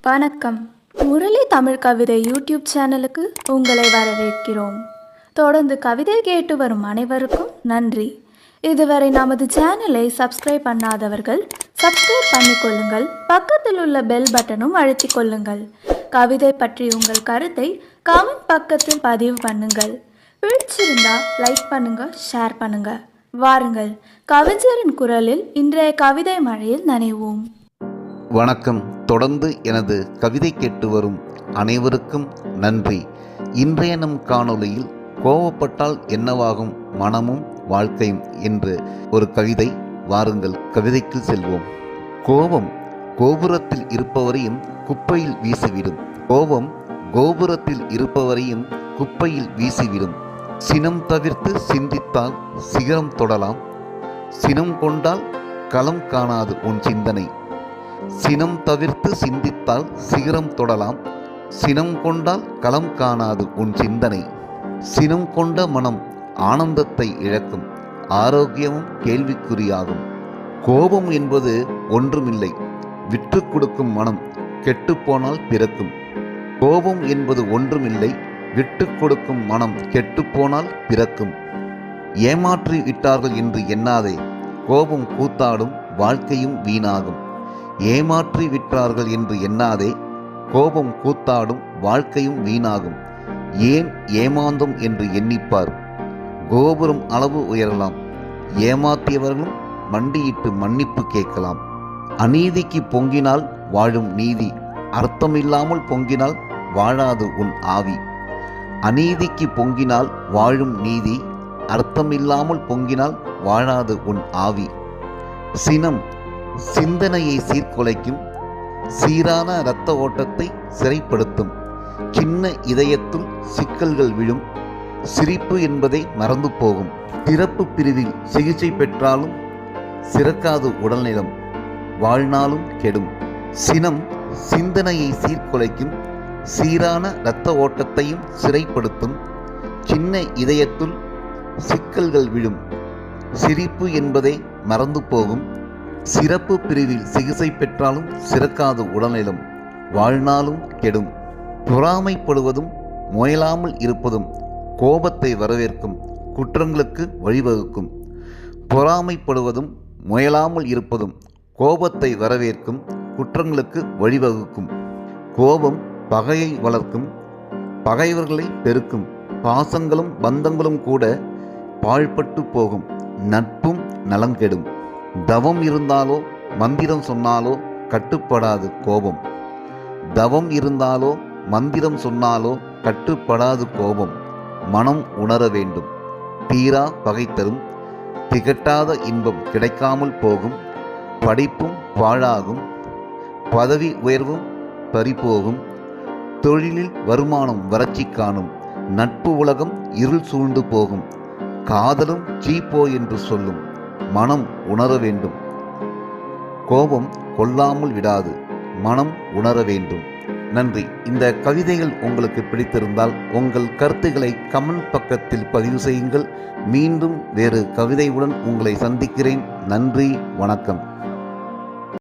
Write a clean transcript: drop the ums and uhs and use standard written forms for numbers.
வணக்கம். முரளி தமிழ் கவிதை யூடியூப் சேனலுக்கு உங்களை வரவேற்கிறோம். தொடர்ந்து கவிதை கேட்டு வரும் அனைவருக்கும் நன்றி. இதுவரை நமது சேனலை சப்ஸ்கிரைப் பண்ணாதவர்கள் சப்ஸ்கிரைப் பண்ணிக்கொள்ளுங்கள். பக்கத்தில் உள்ள பெல் பட்டனும் அழுத்திக் கொள்ளுங்கள். கவிதை பற்றி உங்கள் கருத்தை கமெண்ட் பக்கத்தில் பதிவு பண்ணுங்கள். பிடிச்சிருந்தா லைக் பண்ணுங்க, ஷேர் பண்ணுங்க. வாருங்கள், கவிஞரின் குரலில் இன்றைய கவிதை மழையில் நனைவோம். வணக்கம். தொடர்ந்து எனது கவிதை கேட்டு வரும் அனைவருக்கும் நன்றி. இன்றைய நம் காணொளியில் கோபப்பட்டால் என்னவாகும் மனமும் வாழ்க்கையும் என்று ஒரு கவிதை. வாருங்கள், கவிதைக்கு செல்வோம். கோபம் கோபுரத்தில் இருப்பவரையும் குப்பையில் வீசிவிடும். கோபம் கோபுரத்தில் இருப்பவரையும் குப்பையில் வீசிவிடும். சினம் தவிர்த்து சிந்தித்தால் சிகரம் தொடலாம். சினம் கொண்டால் களம் காணாது உன் சிந்தனை. சினம் தவிர்த்து சிந்தித்தால் சிகரம் தொடலாம். சினம் கொண்டால் களம் காணாது உன் சிந்தனை. சினம் கொண்ட மனம் ஆனந்தத்தை இழக்கும். ஆரோக்கியமும் கேள்விக்குறியாகும். கோபம் என்பது ஒன்றுமில்லை, விற்று கொடுக்கும் மனம் கெட்டுப்போனால் பிறக்கும். கோபம் என்பது ஒன்றுமில்லை, விட்டு கொடுக்கும் மனம் கெட்டுப்போனால் பிறக்கும். ஏமாற்றி விட்டார்கள் என்று எண்ணாதே, கோபம் கூத்தாடும், வாழ்க்கையும் வீணாகும். ஏமாற்றி விட்டார்கள் என்று எண்ணாதே, கோபம் கூத்தாடும், வாழ்க்கையும் வீணாகும். ஏன் ஏமாந்தோம் என்று எண்ணிப்பார். கோபுரம் அளவு உயரலாம், ஏமாற்றியவர்களும் மண்டியிட்டு மன்னிப்பு கேட்கலாம். அநீதிக்கு பொங்கினால் வாழும் நீதி, அர்த்தமில்லாமல் பொங்கினால் வாழாது உன் ஆவி. அநீதிக்கு பொங்கினால் வாழும் நீதி, அர்த்தமில்லாமல் பொங்கினால் வாழாது உன் ஆவி. சினம் சிந்தனையை சீர்குலைக்கும். சீரான இரத்த ஓட்டத்தை சிறைப்படுத்தும். சின்ன இதயத்துள் சிக்கல்கள் விழும். சிரிப்பு என்பதை மறந்து போகும். சிறப்பு பிரிவில் சிகிச்சை பெற்றாலும் சிறக்காது உடல்நலம், வாழ்நாளும் கெடும். சினம் சிந்தனையை சீர்குலைக்கும். சீரான இரத்த ஓட்டத்தையும் சிறைப்படுத்தும். சின்ன இதயத்துள் சிக்கல்கள் விழும். சிரிப்பு என்பதை மறந்து போகும். சிறப்பு பிரிவில் சிகிச்சை பெற்றாலும் சிறக்காது உடல்நலம், வாழ்நாளும் கெடும். பொறாமைப்படுவதும் முயலாமல் இருப்பதும் கோபத்தை வரவேற்கும், குற்றங்களுக்கு வழிவகுக்கும். பொறாமைப்படுவதும் முயலாமல் இருப்பதும் கோபத்தை வரவேற்கும், குற்றங்களுக்கு வழிவகுக்கும். கோபம் பகையை வளர்க்கும், பகைவர்களை பெருக்கும். பாசங்களும் பந்தங்களும் கூட பாழ்பட்டு போகும், நட்பும் நலங்கெடும். தவம் இருந்தாலோ மந்திரம் சொன்னாலோ கட்டுப்படாது கோபம். தவம் இருந்தாலோ மந்திரம் சொன்னாலோ கட்டுப்படாது கோபம். மனம் உணர வேண்டும். தீரா பகை தரும். திகட்டாத இன்பம் கிடைக்காமல் போகும். படிப்பும் பாழாகும். பதவி உயர்வும் பறிபோகும். தொழிலில் வருமானம் வறட்சி காணும். நட்பு உலகம் இருள் சூழ்ந்து போகும். காதலும் சீப்போ என்று சொல்லும். மனம் உணர வேண்டும். கோபம் கொல்லாமல் விடாது, மனம் உணர வேண்டும். நன்றி. இந்த கவிதைகள் உங்களுக்கு பிடித்திருந்தால் உங்கள் கருத்துக்களை கமெண்ட் பக்கத்தில் பதிவு செய்யுங்கள். மீண்டும் வேறு கவிதையுடன் உங்களை சந்திக்கிறேன். நன்றி, வணக்கம்.